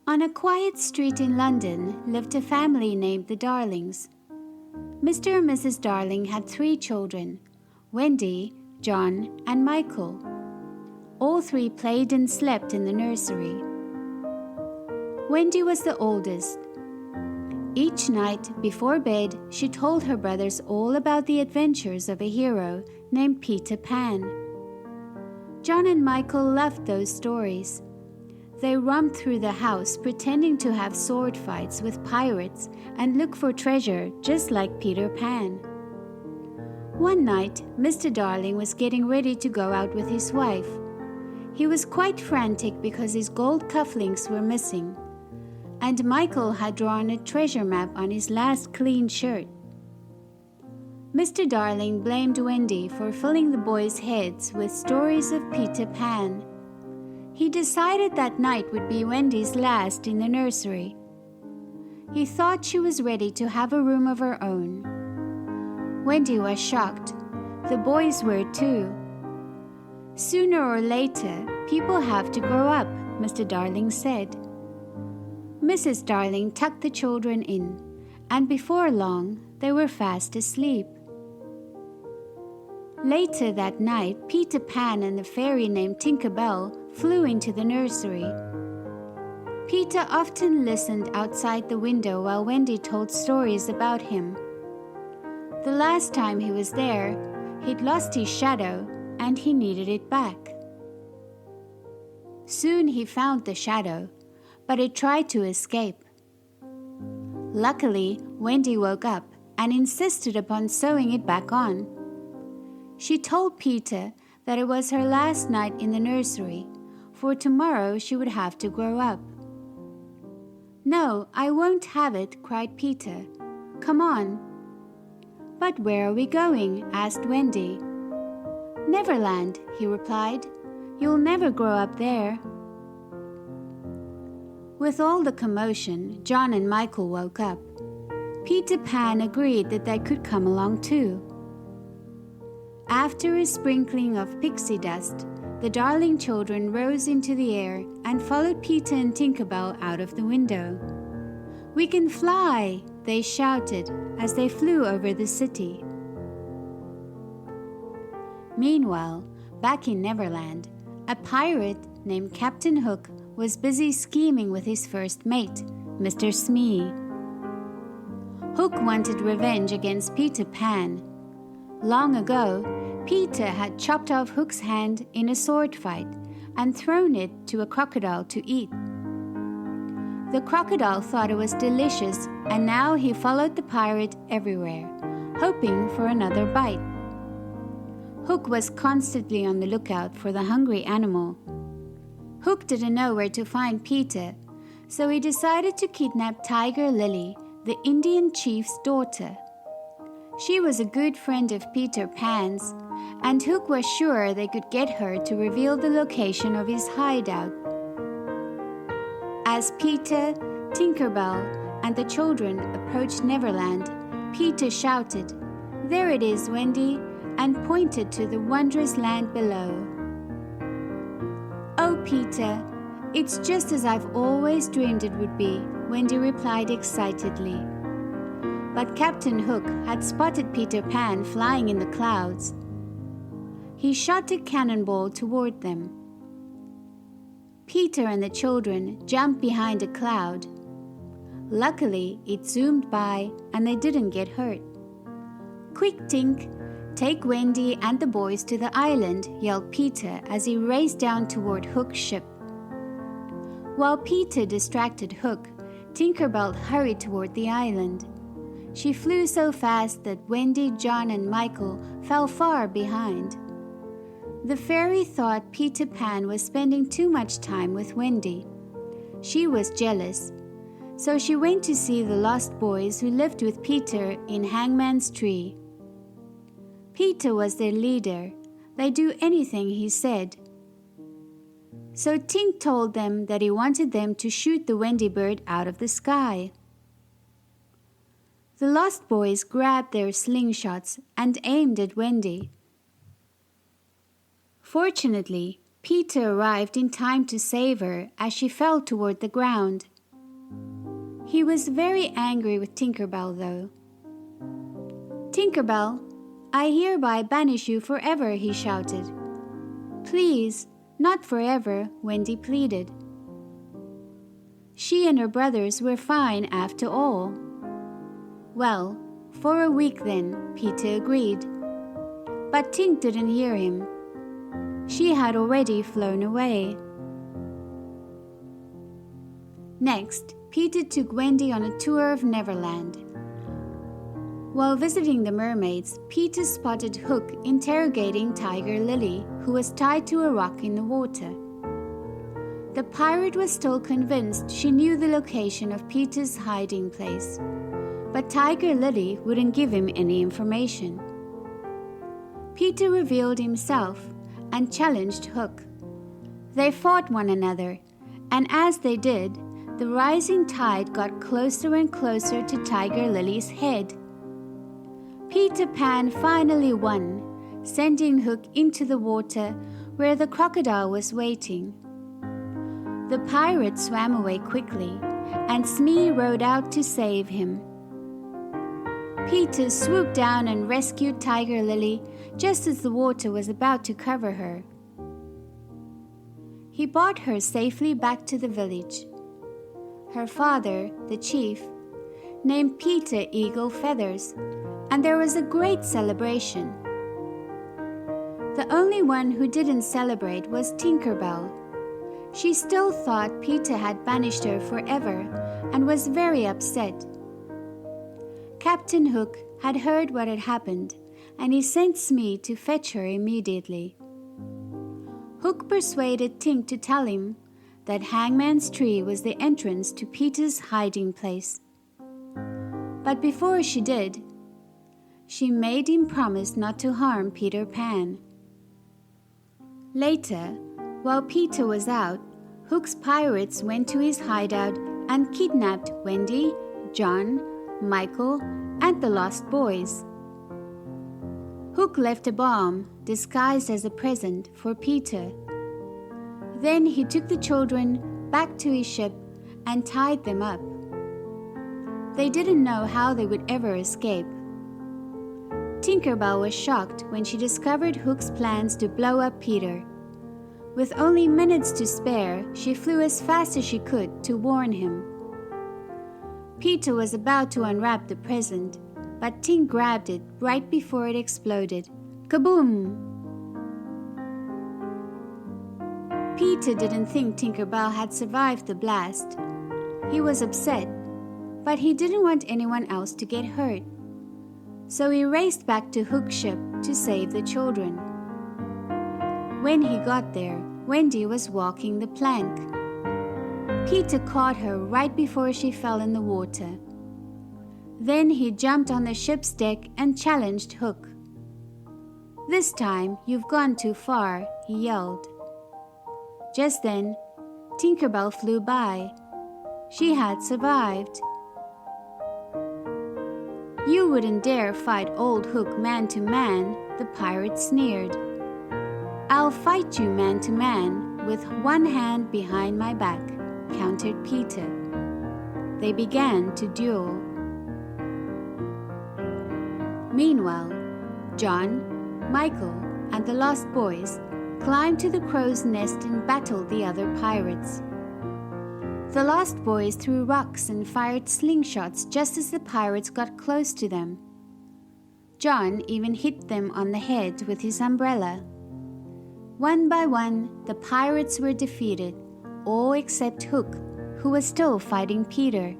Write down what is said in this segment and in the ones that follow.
On a quiet street in London lived a family named the Darlings. Mr. and Mrs. Darling had 3 children, Wendy, John, and Michael. All 3 played and slept in the nursery. Wendy was the oldest. Each night before bed, she told her brothers all about the adventures of a hero named Peter Pan. John and Michael loved those stories. They roamed through the house pretending to have sword fights with pirates and look for treasure just like Peter Pan. One night, Mr. Darling was getting ready to go out with his wife. He was quite frantic because his gold cufflinks were missing, and Michael had drawn a treasure map on his last clean shirt. Mr. Darling blamed Wendy for filling the boys' heads with stories of Peter Pan. He decided that night would be Wendy's last in the nursery. He thought she was ready to have a room of her own. Wendy was shocked. The boys were too. Sooner or later, people have to grow up, Mr. Darling said. Mrs. Darling tucked the children in, and before long, they were fast asleep. Later that night, Peter Pan and a fairy named Tinker Bell flew into the nursery. Peter often listened outside the window while Wendy told stories about him. The last time he was there, he'd lost his shadow and he needed it back. Soon he found the shadow, but it tried to escape. Luckily, Wendy woke up and insisted upon sewing it back on. She told Peter that it was her last night in the nursery, for tomorrow she would have to grow up. "No, I won't have it," cried Peter. "Come on." "But where are we going?" asked Wendy. "Neverland," he replied. "You'll never grow up there." With all the commotion, John and Michael woke up. Peter Pan agreed that they could come along too. After a sprinkling of pixie dust, the Darling children rose into the air and followed Peter and Tinker Bell out of the window. "We can fly!" they shouted as they flew over the city. Meanwhile, back in Neverland, a pirate named Captain Hook was busy scheming with his first mate, Mr. Smee. Hook wanted revenge against Peter Pan. Long ago, Peter had chopped off Hook's hand in a sword fight and thrown it to a crocodile to eat. The crocodile thought it was delicious, and now he followed the pirate everywhere, hoping for another bite. Hook was constantly on the lookout for the hungry animal. Hook didn't know where to find Peter, so he decided to kidnap Tiger Lily, the Indian chief's daughter. She was a good friend of Peter Pan's, and Hook was sure they could get her to reveal the location of his hideout. As Peter, Tinker Bell, and the children approached Neverland, Peter shouted, "There it is, Wendy," and pointed to the wondrous land below. "Oh, Peter, it's just as I've always dreamed it would be," Wendy replied excitedly. But Captain Hook had spotted Peter Pan flying in the clouds. He shot a cannonball toward them. Peter and the children jumped behind a cloud. Luckily, it zoomed by and they didn't get hurt. "Quick, Tink, take Wendy and the boys to the island," yelled Peter as he raced down toward Hook's ship. While Peter distracted Hook, Tinker Bell hurried toward the island. She flew so fast that Wendy, John, and Michael fell far behind. The fairy thought Peter Pan was spending too much time with Wendy. She was jealous, so she went to see the lost boys who lived with Peter in Hangman's Tree. Peter was their leader. They'd do anything he said. So Tink told them that he wanted them to shoot the Wendy bird out of the sky. The lost boys grabbed their slingshots and aimed at Wendy. Fortunately, Peter arrived in time to save her as she fell toward the ground. He was very angry with Tinker Bell, though. "Tinker Bell, I hereby banish you forever," he shouted. "Please, not forever," Wendy pleaded. She and her brothers were fine after all. "Well, for a week then," Peter agreed. But Tink didn't hear him. She had already flown away. Next, Peter took Wendy on a tour of Neverland. While visiting the mermaids, Peter spotted Hook interrogating Tiger Lily, who was tied to a rock in the water. The pirate was still convinced she knew the location of Peter's hiding place, but Tiger Lily wouldn't give him any information. Peter revealed himself and challenged Hook. They fought one another, and as they did, the rising tide got closer and closer to Tiger Lily's head. Peter Pan finally won, sending Hook into the water where the crocodile was waiting. The pirate swam away quickly, and Smee rowed out to save him. Peter swooped down and rescued Tiger Lily just as the water was about to cover her. He brought her safely back to the village. Her father, the chief, named Peter Eagle Feathers, and there was a great celebration. The only one who didn't celebrate was Tinker Bell. She still thought Peter had banished her forever and was very upset. Captain Hook had heard what had happened, and he sent Smee to fetch her immediately. Hook persuaded Tink to tell him that Hangman's Tree was the entrance to Peter's hiding place. But before she did, she made him promise not to harm Peter Pan. Later, while Peter was out, Hook's pirates went to his hideout and kidnapped Wendy, John, Michael, and the Lost Boys. Hook left a bomb, disguised as a present, for Peter. Then he took the children back to his ship and tied them up. They didn't know how they would ever escape. Tinker Bell was shocked when she discovered Hook's plans to blow up Peter. With only minutes to spare, she flew as fast as she could to warn him. Peter was about to unwrap the present, but Tink grabbed it right before it exploded. Kaboom! Peter didn't think Tinker Bell had survived the blast. He was upset, but he didn't want anyone else to get hurt. So he raced back to Hook's ship to save the children. When he got there, Wendy was walking the plank. Peter caught her right before she fell in the water. Then he jumped on the ship's deck and challenged Hook. "This time you've gone too far," he yelled. Just then, Tinker Bell flew by. She had survived. "You wouldn't dare fight old Hook man to man," the pirate sneered. "I'll fight you man to man with one hand behind my back," countered Peter. They began to duel. Meanwhile, John, Michael, and the Lost Boys climbed to the crow's nest and battled the other pirates. The Lost Boys threw rocks and fired slingshots just as the pirates got close to them. John even hit them on the head with his umbrella. One by one, the pirates were defeated, all except Hook, who was still fighting Peter.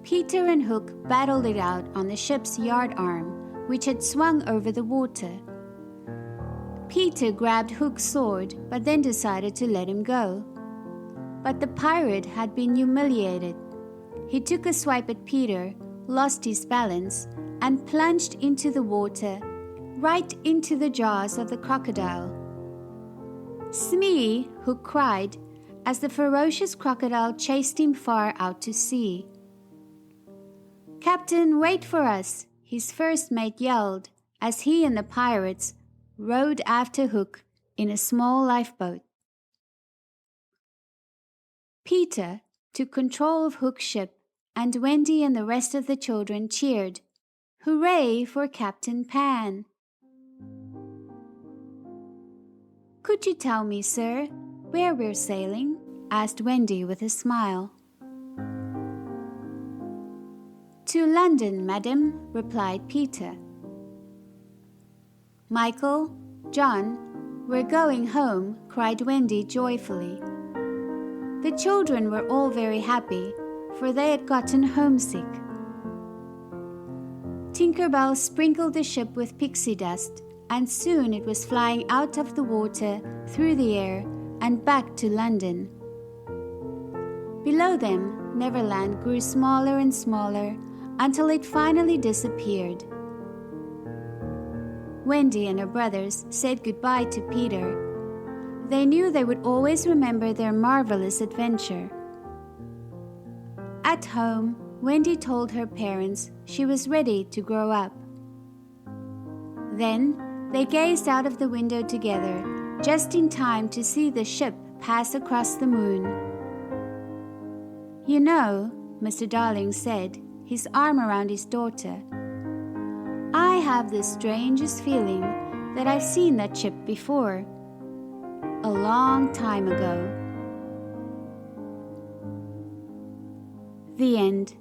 Peter and Hook battled it out on the ship's yard arm, which had swung over the water. Peter grabbed Hook's sword, but then decided to let him go. But the pirate had been humiliated. He took a swipe at Peter, lost his balance, and plunged into the water, right into the jaws of the crocodile. "Smee!" Hook cried, as the ferocious crocodile chased him far out to sea. "Captain, wait for us!" his first mate yelled, as he and the pirates rowed after Hook in a small lifeboat. Peter, took control of Hook's ship, and Wendy and the rest of the children cheered, "Hooray for Captain Pan!" "Could you tell me, sir, where we're sailing?" asked Wendy with a smile. "To London, madam," replied Peter. "Michael, John, we're going home," cried Wendy joyfully. The children were all very happy, for they had gotten homesick. Tinker Bell sprinkled the ship with pixie dust, and soon it was flying out of the water, through the air, and back to London. Below them, Neverland grew smaller and smaller, until it finally disappeared. Wendy and her brothers said goodbye to Peter. They knew they would always remember their marvelous adventure. At home, Wendy told her parents she was ready to grow up. Then they gazed out of the window together, just in time to see the ship pass across the moon. "You know," Mr. Darling said, his arm around his daughter, "I have the strangest feeling that I've seen that ship before. A long time ago." The end.